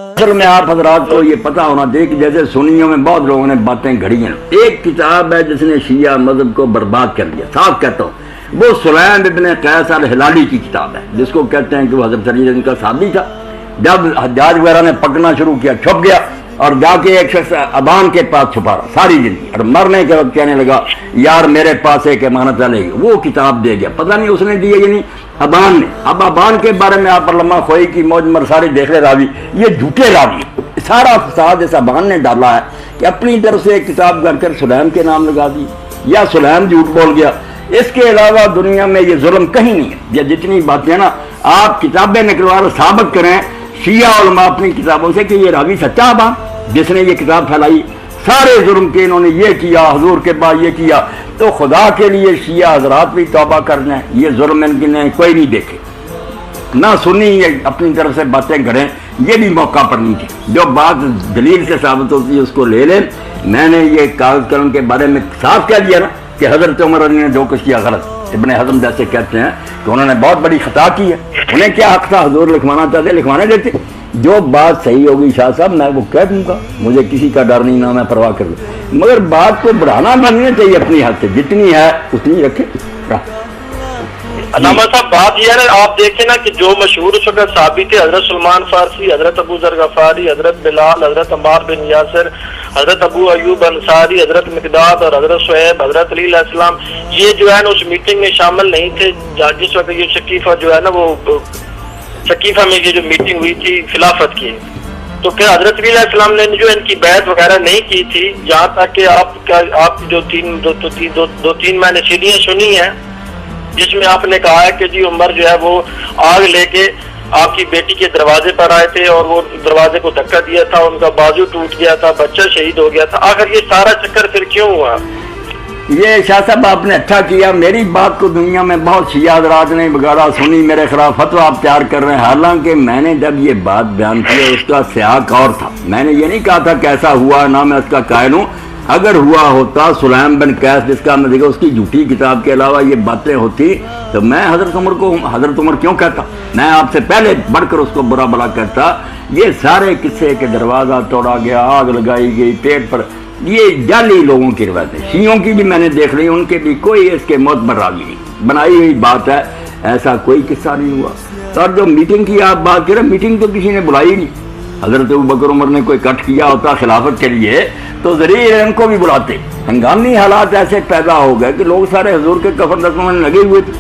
اصل میں آپ حضرات کو یہ پتہ ہونا چاہیے کہ جیسے سنیوں میں بہت لوگوں نے باتیں گھڑی ہیں. ایک کتاب ہے جس نے شیعہ مذہب کو برباد کر دیا, صاف کہتا ہوں, وہ سلیم ابن قیس الہلالی کی کتاب ہے, جس کو کہتے ہیں کہ وہ حضرت علی ان کا صحابی تھا. جب حجاج وغیرہ نے پکڑنا شروع کیا, چھپ گیا اور جا کے ایک شخص ابان کے پاس چھپا رہا ساری زندگی, اور مرنے کے وقت کہنے لگا یار میرے پاس ایک امانت لے گی, وہ کتاب دے گیا. پتہ نہیں اس نے دی ہے یا نہیں, ابان نے. اب ابان کے بارے میں آپ علامہ خوئی کی موج مرساری دیکھ لے راوی, یہ جھوٹے راوی, سارا فساد اس ابان نے ڈالا ہے کہ اپنی طرف سے ایک کتاب کر کر سلیم کے نام لگا دی, یا سلیم جھوٹ بول گیا. اس کے علاوہ دنیا میں یہ ظلم کہیں نہیں ہے. یہ جتنی باتیں نا آپ کتابیں نکلوا کر ثابت کریں شیعہ علماء اپنی کتابوں سے کہ یہ راوی سچا ابان جس نے یہ کتاب پھیلائی, سارے ظلم کے انہوں نے یہ کیا, حضور کے بعد یہ کیا, تو خدا کے لیے شیعہ حضرات بھی توبہ کر لیں. یہ ظلم ان کی نے کوئی نہیں دیکھے, نہ سنی یہ اپنی طرف سے باتیں کریں, یہ بھی موقع پر نہیں تھی. جو بات دلیل سے ثابت ہوتی ہے اس کو لے لیں. میں نے یہ کاغذ قلم کے بارے میں صاف کہہ دیا نا کہ حضرت عمر نے جو کچھ کیا غلط. ابن حزم جیسے کہتے ہیں کہ انہوں نے بہت بڑی خطا کی ہے, انہیں کیا حق تھا, حضور لکھوانا چاہتے لکھوانے دیتے. جو بات صحیح ہوگی شاہ صاحب میں وہ کہہ دوں گا, مجھے کسی کا ڈر نہیں, نہ میں پرواہ کر دوں, مگر بات کو بڑھانا بننا چاہیے اپنی حد سے, جتنی ہے اتنی رکھے. علامہ صاحب بات یہ ہے آپ دیکھیں نا کہ جو مشہور اس وقت صحابی تھے, حضرت سلمان فارسی, حضرت ابو ذر غفاری, حضرت بلال, حضرت عمار بن یاسر, حضرت ابو ایوب انصاری, حضرت مقداد اور حضرت شعیب, حضرت علی علیہ السلام, یہ جو ہے نا اس میٹنگ میں شامل نہیں تھے جس وقت یہ شکیفہ جو ہے نا وہ شکیفہ میں یہ جو میٹنگ ہوئی تھی خلافت کی. تو پھر حضرت علی علیہ السلام نے جو ان کی بیعت وغیرہ نہیں کی تھی, جہاں تک کہ آپ جو دو تین میں نے سیڑھیاں سنی ہیں جس میں آپ نے کہا ہے کہ جی عمر جو ہے وہ آگ لے کے آپ کی بیٹی کے دروازے پر آئے تھے اور وہ دروازے کو دھکا دیا تھا, ان کا بازو ٹوٹ گیا تھا, بچہ شہید ہو گیا تھا. آخر یہ سارا چکر پھر کیوں ہوا؟ یہ شاہ صاحب آپ نے اچھا کیا, میری بات کو دنیا میں بہت شیعہ حضرات نے بگاڑا, سنی میرے خلاف فتویٰ آپ تیار کر رہے ہیں. حالانکہ میں نے جب یہ بات بیان کی اس کا سیاق اور تھا, میں نے یہ نہیں کہا تھا کیسا ہوا, نہ میں اس کا قائل ہوں. اگر ہوا ہوتا سلیم بن قیس جس کا میں دیکھا اس کی جھوٹی کتاب کے علاوہ یہ باتیں ہوتی تو میں حضرت عمر کو حضرت عمر کیوں کہتا, میں آپ سے پہلے بڑھ کر اس کو برا بلا کہتا. یہ سارے قصے کہ دروازہ توڑا گیا, آگ لگائی گئی پیٹ پر, یہ جعلی لوگوں کی روایتیں, شیعوں کی بھی میں نے دیکھ لی, ان کے بھی کوئی اس کے معتبر راوی نہیں, بنائی ہوئی بات ہے, ایسا کوئی قصہ نہیں ہوا. اور جو میٹنگ کی آپ بات کریں, میٹنگ تو کسی نے بلائی نہیں. حضرت ابوبکر عمر نے کوئی کٹ کیا ہوتا خلافت کے لیے تو ضرور ان کو بھی بلاتے. ہنگامی حالات ایسے پیدا ہو گئے کہ لوگ سارے حضور کے کفن رسموں میں لگے ہوئے تھے.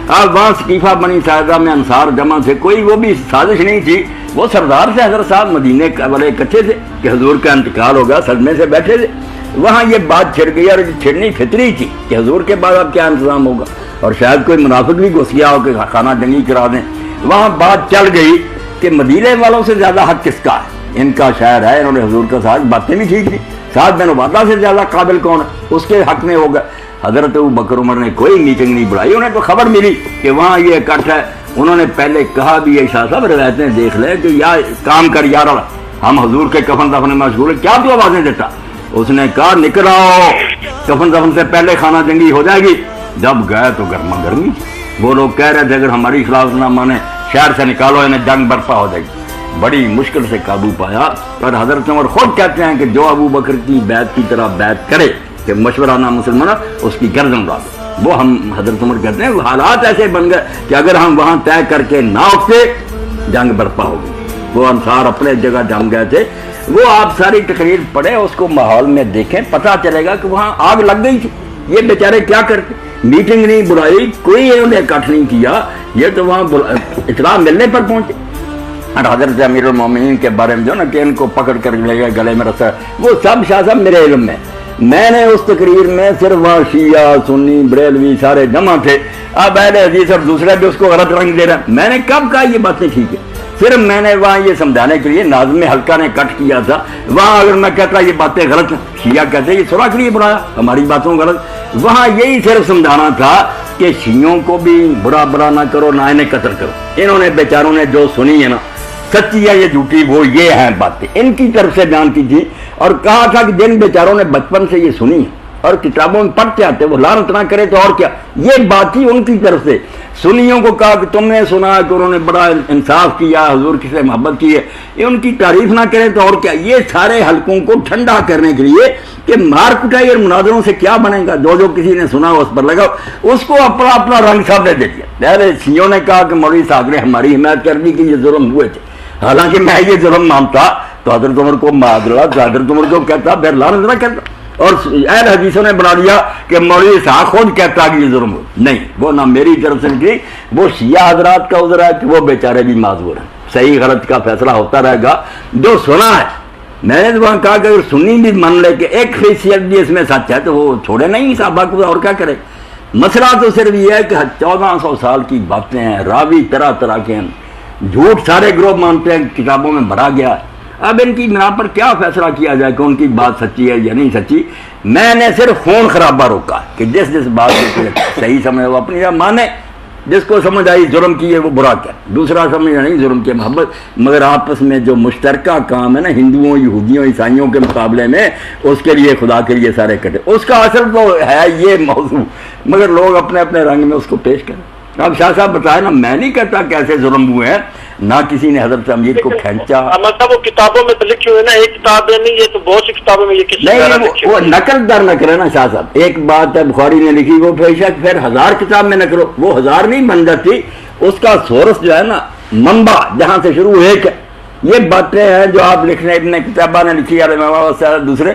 آپ وہاں سقیفہ بنی ساعدہ میں انصار جمع تھے, کوئی وہ بھی سازش نہیں تھی, وہ سردار سے حضرت صاحب مدینے والے اکٹھے تھے کہ حضور کا انتقال ہوگا, صدمے سے بیٹھے تھے. وہاں یہ بات چھڑ گئی اور چھڑنی فطری تھی کہ حضور کے بعد اب کیا انتظام ہوگا, اور شاید کوئی منافق بھی گھس گیا ہو کہ خانہ جنگی کرا دیں. وہاں بات چل گئی کہ مدینے والوں سے زیادہ حق کس کا ہے, ان کا شاعر ہے, انہوں نے حضور کا ساتھ, باتیں بھی ٹھیک تھی. ساتھ بن عبادہ سے زیادہ قابل کون ہے, اس کے حق میں ہوگا. حضرت ابوبکر عمر نے کوئی میٹنگ نہیں بلائی, انہیں تو خبر ملی کہ وہاں یہ اکٹھا ہے. انہوں نے پہلے کہا بھی, یہ شاہ صاحب روایتیں دیکھ لیں کہ یا کام کر یار, ہم حضور کے کفن دفن میں مشغول ہیں, کیا تو آوازیں دیتا. اس نے کہا نکل آؤ, کفن دفن سے پہلے خانہ جنگی ہو جائے گی. جب گئے تو گرما گرمی, وہ لوگ کہہ رہے تھے اگر ہماری خلاف نہ مانے شہر سے نکالو, انہیں جنگ برپا ہو جائے گی. بڑی مشکل سے قابو پایا. اور حضرت عمر خود کہتے ہیں کہ جو ابو بکر کی بیعت کی طرح بیعت کرے کہ مشورہ نہ مسلمان, اس کی گردن اڑا دو. وہ ہم حضرت عمر کہتے ہیں حالات ایسے بن گئے کہ اگر ہم وہاں طے کر کے نہ اٹھتے جنگ برپا ہوگی. وہ انصار اپنے جگہ جم گئے تھے. وہ آپ ساری تقریر پڑھیں, اس کو ماحول میں دیکھیں, پتہ چلے گا کہ وہاں آگ لگ گئی تھی. یہ بیچارے کیا کرتے, میٹنگ نہیں بلائی, کوئی انہوں نے اکٹھ نہیں کیا, یہ تو وہاں اطلاع ملنے پر پہنچے. اور حضرت امیر المومنین کے بارے میں جو نا کہ ان کو پکڑ کر لے گئے, گلے میں رسا, وہ سب شاہ صاحب میرے علم میں. میں نے اس تقریر میں صرف وہاں شیعہ سنی بریلوی سارے جمع تھے. اب اہل حدیث اور دوسرے بھی اس کو غلط رنگ دے رہے ہیں. میں نے کب کہا یہ باتیں ٹھیک ہے, صرف میں نے وہاں یہ سمجھانے کے لیے, ناظم حلقہ نے کٹ کیا تھا وہاں, اگر میں کہتا یہ باتیں غلط ہیں, شیعہ کہتے یہ صلح کے لیے بلایا, ہماری باتوں غلط. وہاں یہی صرف سمجھانا تھا کہ شیعوں کو بھی برا نہ کرو, نہ انہیں قتل کرو. انہوں نے بیچاروں نے جو سنی ہے نا, سچی یا یہ جھوٹی, وہ یہ ہیں باتیں ان کی طرف سے بیان کی تھی. اور کہا تھا کہ جن بیچاروں نے بچپن سے یہ سنی اور کتابوں میں پڑھتے آتے وہ لعنت نہ کرے تو اور کیا, یہ بات تھی ان کی طرف سے. سنیوں کو کہا کہ تم نے سنا کہ انہوں نے بڑا انصاف کیا، حضور کی سے محبت کی ہے، یہ ان کی تعریف نہ کریں تو اور کیا؟ یہ سارے حلقوں کو ٹھنڈا کرنے کے لیے کہ مار کٹائی اور مناظروں سے کیا بنے گا، جو کسی نے سنا اس پر لگاؤ، اس کو اپنا اپنا رنگ سامنے دے دیا۔ پہلے شیعوں نے کہا کہ مولوی صاحب نے ہماری حمایت کر دی کہ یہ ظلم ہوئے تھے، حالانکہ میں یہ ظلم مانتا تو حضرت عمر کو معذرت، حضرت عمر کو کہتا پھر لعنت نہ کرتا، اور اہل حدیثوں نے بنا دیا کہ مولوی صاحب خود کہتا کہ یہ ظلم ہو، نہیں، وہ نہ میری طرف سے نکلی، وہ شیعہ حضرات کا عذر ہے کہ وہ بیچارے بھی معذور ہیں، صحیح غلط کا فیصلہ ہوتا رہے گا، جو سنا ہے۔ میں نے تو وہاں کہا کہ اگر سنی بھی مان لے کہ ایک حیثیت بھی اس میں سچ ہے تو وہ چھوڑے نہیں صحابہ کو، اور کیا کرے؟ مسئلہ تو صرف یہ ہے کہ 1400 سال کی باتیں ہیں، راوی طرح طرح کے ہیں، جھوٹ سارے گروہ مانتے ہیں، کتابوں میں بھرا گیا ہے۔ اب ان کی بنا پر کیا فیصلہ کیا جائے کہ ان کی بات سچی ہے یا نہیں سچی؟ میں نے صرف خون خرابہ روکا کہ جس بات کو صحیح سمجھے وہ اپنی جگہ مانے، جس کو سمجھ آئی ظلم کی ہے وہ برا کیا، دوسرا سمجھ نہیں ظلم کی محبت، مگر آپس میں جو مشترکہ کام ہے نا ہندوؤں، یہودیوں، عیسائیوں کے مقابلے میں، اس کے لیے خدا کے لیے سارے کٹے، اس کا اصل تو ہے یہ موضوع، مگر لوگ اپنے اپنے رنگ میں اس کو پیش کریں۔ اب شاہ صاحب بتائے نا، میں نہیں کہتا کیسے ظلم ہوئے ہیں، نہ کسی نے حضرت امیر کو کھینچا، مطلب وہ کتابوں میں تو لکھے ہوئے نا، ایک کتاب میں نہیں، یہ تو بہت سی کتابوں میں یہ کسی نہیں، وہ نقل در نہ کرے نا شاہ صاحب، ایک بات ہے بخاری نے لکھی وہ پیشک، پھر 1000 کتاب میں نہ کرو، وہ 1000 نہیں بن جاتی، اس کا سورس جو ہے نا، منبع جہاں سے شروع ایک ہے، یہ باتیں ہیں جو آپ لکھ رہے ہیں، ابن کتابہ نے لکھی ہے، دوسرے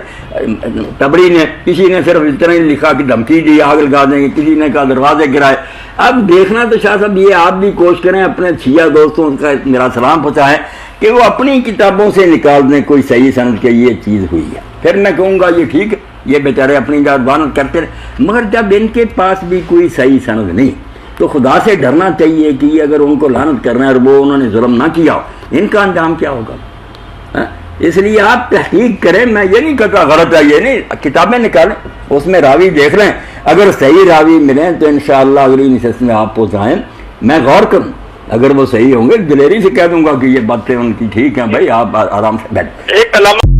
تبری نے، کسی نے صرف اتنا ہی لکھا کہ دھمکی دی آگ لگا دیں گے، کسی نے کہا دروازے گرائے۔ اب دیکھنا تو شاہ صاحب یہ آپ بھی کوشش کریں، اپنے شیعہ دوستوں کا میرا سلام پہنچائیں کہ وہ اپنی کتابوں سے نکال دیں کوئی صحیح سند کہ یہ چیز ہوئی ہے، پھر میں کہوں گا یہ ٹھیک ہے، یہ بیچارے اپنی جانب کرتے رہے، مگر جب ان کے پاس بھی کوئی صحیح سند نہیں تو خدا سے ڈرنا چاہیے کہ یہ اگر ان کو لعنت کرنا ہے اور وہ انہوں نے ظلم نہ کیا ہو، ان کا انجام کیا ہوگا؟ اس لیے آپ تحقیق کریں، میں یہ نہیں کہتا غلط ہے، یہ نہیں، کتابیں نکالیں، اس میں راوی دیکھ لیں، اگر صحیح راوی ملیں تو انشاءاللہ اگلی نشست میں آپ پہنچائیں، میں غور کروں، اگر وہ صحیح ہوں گے دلیری سے کہہ دوں گا کہ یہ باتیں ان کی ٹھیک ہیں، بھائی آپ آرام سے بیٹھ۔ ایک علامہ